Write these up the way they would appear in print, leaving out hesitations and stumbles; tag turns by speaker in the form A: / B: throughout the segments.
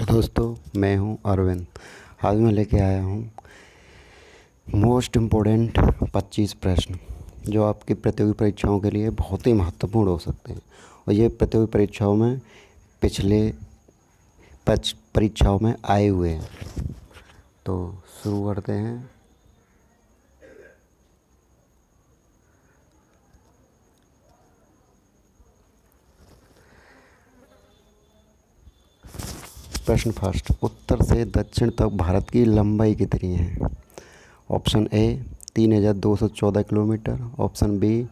A: दोस्तों, मैं हूं अरविंद। आज मैं लेके आया हूं मोस्ट इम्पोर्टेंट 25 प्रश्न जो आपकी प्रतियोगी परीक्षाओं के लिए बहुत ही महत्वपूर्ण हो सकते हैं। और ये प्रतियोगी परीक्षाओं में पिछले परीक्षाओं में आए हुए हैं। तो शुरू करते हैं। प्रश्न फर्स्ट, उत्तर से दक्षिण तक भारत की लंबाई कितनी है? Option A 3214 kilometre, option B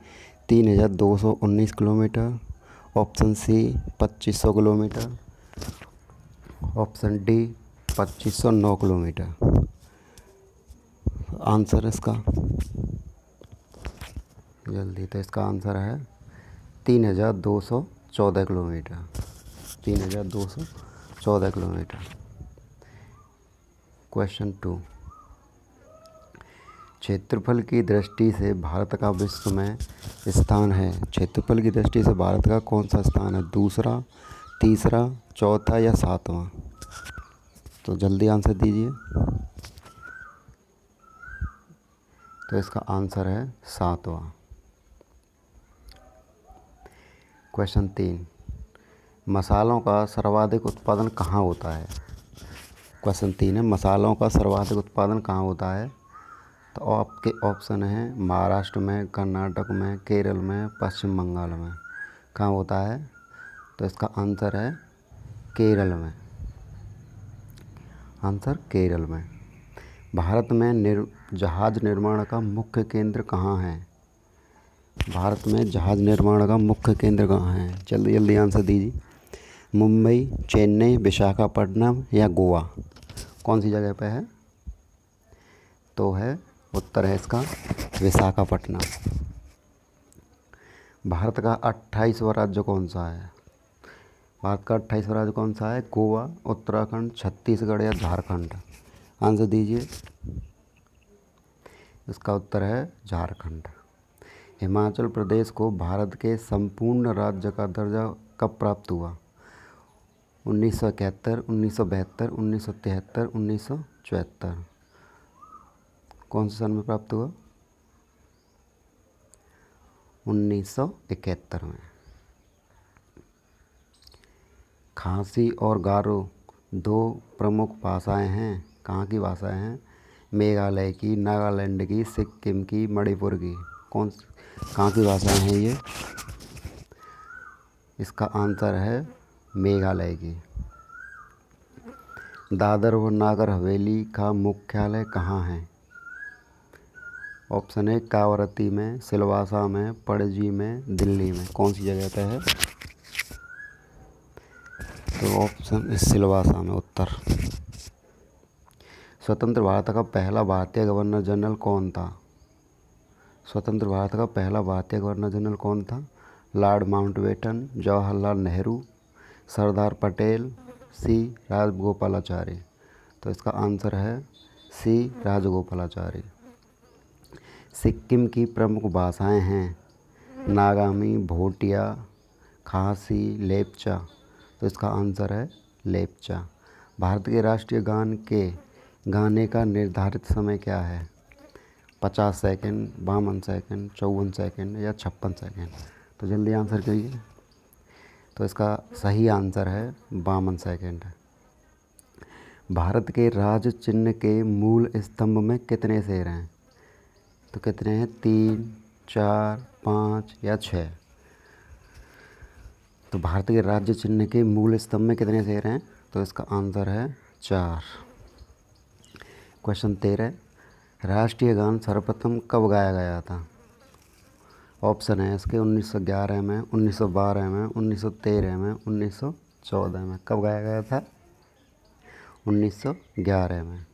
A: 3219 kilometre, option C 2500 kilometre, option D 2509 kilometre. Answer इसका जल्दी, तो इसका आंसर है 3214 किलोमीटर। 3214 किलोमीटर। क्वेश्चन 2, क्षेत्रफल की दृष्टि से भारत का विश्व में स्थान है। क्षेत्रफल की दृष्टि से भारत का कौन सा स्थान है? दूसरा, तीसरा, चौथा या सातवां? तो जल्दी आंसर दीजिए। तो इसका आंसर है सातवां। क्वेश्चन 3, मसालों का सर्वाधिक उत्पादन कहाँ होता है? क्वेश्चन 3 है, मसालों का सर्वाधिक उत्पादन कहाँ होता है? तो आपके ऑप्शन हैं महाराष्ट्र में, कर्नाटक में, केरल में, पश्चिम बंगाल में। कहाँ होता है? तो इसका आंसर है केरल में। आंसर केरल में। भारत में जहाज निर्माण का मुख्य केंद्र कहाँ है? भारत में जहाज निर्माण का मुख्य केंद्र कहाँ है? जल्दी जल्दी आंसर दीजिए। मुंबई, चेन्नई, विशाखापट्टनम या गोवा? कौन सी जगह पे है? तो है उत्तर है इसका विशाखापट्टनम। भारत का 28वां राज्य कौन सा है? भारत का 28वां राज्य कौन सा है? गोवा, उत्तराखंड, छत्तीसगढ़ या झारखंड? आंसर दीजिए। इसका उत्तर है झारखंड। हिमाचल प्रदेश को भारत के संपूर्ण राज्य का दर्जा कब प्राप्त हुआ? 1971, 1972, 1973, 1974? कौन से सन में प्राप्त हुआ? 1971 में। खासी और गारो दो प्रमुख भाषाएं हैं। कहाँ की भाषाएं हैं? मेघालय की, नागालैंड की, सिक्किम की, मणिपुर की? कहाँ की भाषाएं हैं ये? इसका आंसर है मेघालय की। दादर व नागर हवेली का मुख्यालय कहाँ है? ऑप्शन है कावरत्ती में, सिलवासा में, पणजी में, दिल्ली में? कौन सी जगह पे है? तो ऑप्शन सिलवासा में उत्तर। स्वतंत्र भारत का पहला भारतीय गवर्नर जनरल कौन था? स्वतंत्र भारत का पहला भारतीय गवर्नर जनरल कौन था? लॉर्ड माउंटबेटन, जवाहरलाल नेहरू, सरदार पटेल, सी राजगोपालाचारी? तो इसका आंसर है सी राजगोपालाचारी। सिक्किम की प्रमुख भाषाएं हैं नागामी, भोटिया, खासी, लेप्चा? तो इसका आंसर है लेप्चा। भारत के राष्ट्रीय गान के गाने का निर्धारित समय क्या है? 50 सेकंड, 52 सेकंड, 54 सेकंड या 56 सेकंड? तो जल्दी आंसर करिए। तो इसका सही आंसर है 52 सेकंड। भारत के राज्य चिन्ह के मूल स्तंभ में कितने शेर हैं? तो कितने हैं? 3, 4, 5 या 6? तो भारत के राज्य चिन्ह के मूल स्तंभ में कितने शेर हैं? तो इसका आंसर है 4। क्वेश्चन 13, राष्ट्रीय गान सर्वप्रथम कब गाया गया था? ऑप्शन है इसके 1911 में, 1912 में, 1913 में, 1914 में? कब गाया गया था? 1911 में।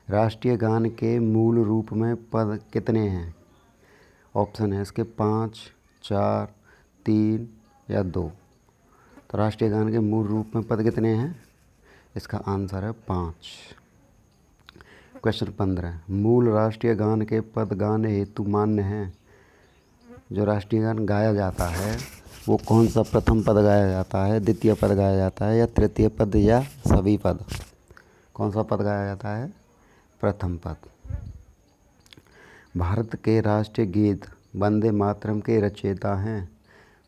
A: राष्ट्रीय गान के मूल रूप में पद कितने हैं? ऑप्शन है इसके 5, 4, 3 या 2? तो राष्ट्रीय गान के मूल रूप में पद कितने हैं? इसका आंसर है 5। क्वेश्चन 15, मूल राष्ट्रीय गान के पद गाने हेतु मान्य हैं। जो राष्ट्रीय गान गाया जाता है वो कौन सा प्रथम पद गाया जाता है, द्वितीय पद गाया जाता है या तृतीय पद या सभी पद? कौन सा पद गाया जाता है? प्रथम पद। भारत के राष्ट्रीय गीत वंदे मातरम के रचयिता हैं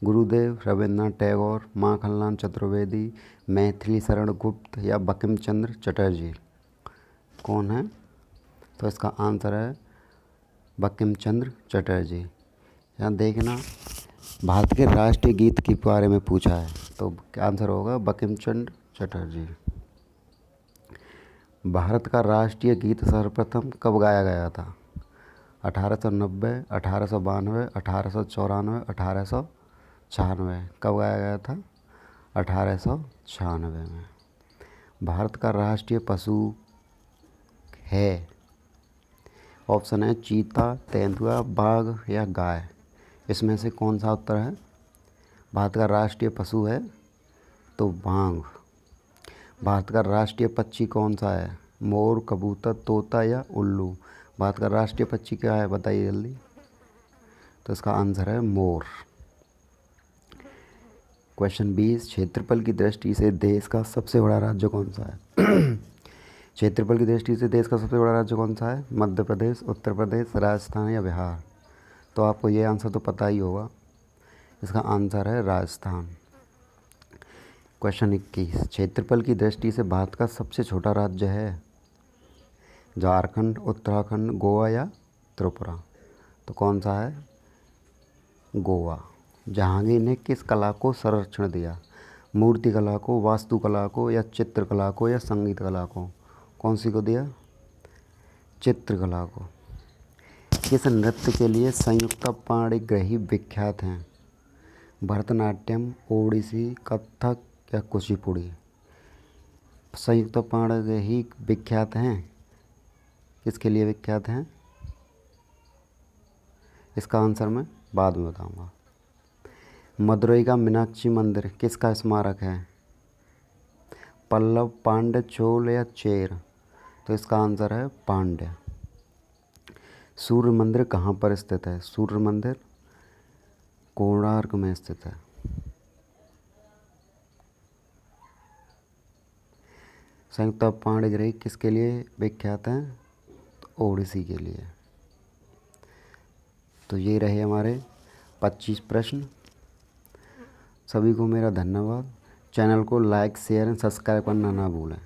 A: गुरुदेव रविन्द्रनाथ टैगोर, माखनलाल चतुर्वेदी, मैथिली शरण गुप्त या बंकिम चंद्र चटर्जी? कौन है? तो इसका आंसर है बंकिम चंद्र चटर्जी। यहाँ देखना, भारत के राष्ट्रीय गीत के बारे में पूछा है तो आंसर होगा बंकिम चंद्र चटर्जी। भारत का राष्ट्रीय गीत सर्वप्रथम कब गाया गया था? 1890, 1892, 1894, 1896? कब गाया गया था? 1896 में। भारत का राष्ट्रीय पशु है, ऑप्शन है चीता, तेंदुआ, बाघ या गाय? इसमें से कौन सा उत्तर है? भारत का राष्ट्रीय पशु है तो बाघ। भारत का राष्ट्रीय पक्षी कौन सा है? मोर, कबूतर, तोता या उल्लू? भारत का राष्ट्रीय पक्षी क्या है, बताइए जल्दी। तो इसका आंसर है मोर। क्वेश्चन 20, क्षेत्रफल की दृष्टि से देश का सबसे बड़ा राज्य कौन सा है? क्षेत्रफल की दृष्टि से देश का सबसे बड़ा राज्य कौन सा है? मध्य प्रदेश, उत्तर प्रदेश, राजस्थान या बिहार? तो आपको ये आंसर तो पता ही होगा, इसका आंसर है राजस्थान। क्वेश्चन 21, क्षेत्रफल की दृष्टि से भारत का सबसे छोटा राज्य है झारखंड, उत्तराखंड, गोवा या त्रिपुरा? तो कौन सा है? गोवा। जहांगीर ने किस कला को संरक्षण दिया? मूर्ति कला को, वास्तुकला को या चित्रकला को या संगीत कला को? कौन सी को दिया? चित्रकला को। किस नृत्य के लिए संयुक्ता पाणिग्रही विख्यात हैं? भरतनाट्यम, ओडिसी, कथक या कुचिपुड़ी? संयुक्ता पाणिग्रही विख्यात हैं, किसके लिए विख्यात हैं? इसका आंसर मैं बाद में बताऊंगा। मदुरई का मीनाक्षी मंदिर किसका स्मारक है? पल्लव, पांड्य, चोल या चेर? तो इसका आंसर है पांड्य। सूर्य मंदिर कहाँ पर स्थित है? सूर्य मंदिर कोणार्क में स्थित है। संयुक्ता पाणिग्रही किसके लिए विख्यात हैं? तो ओडिसी के लिए। तो ये रहे हमारे 25 प्रश्न। सभी को मेरा धन्यवाद। चैनल को लाइक, शेयर एंड सब्सक्राइब करना ना भूलें।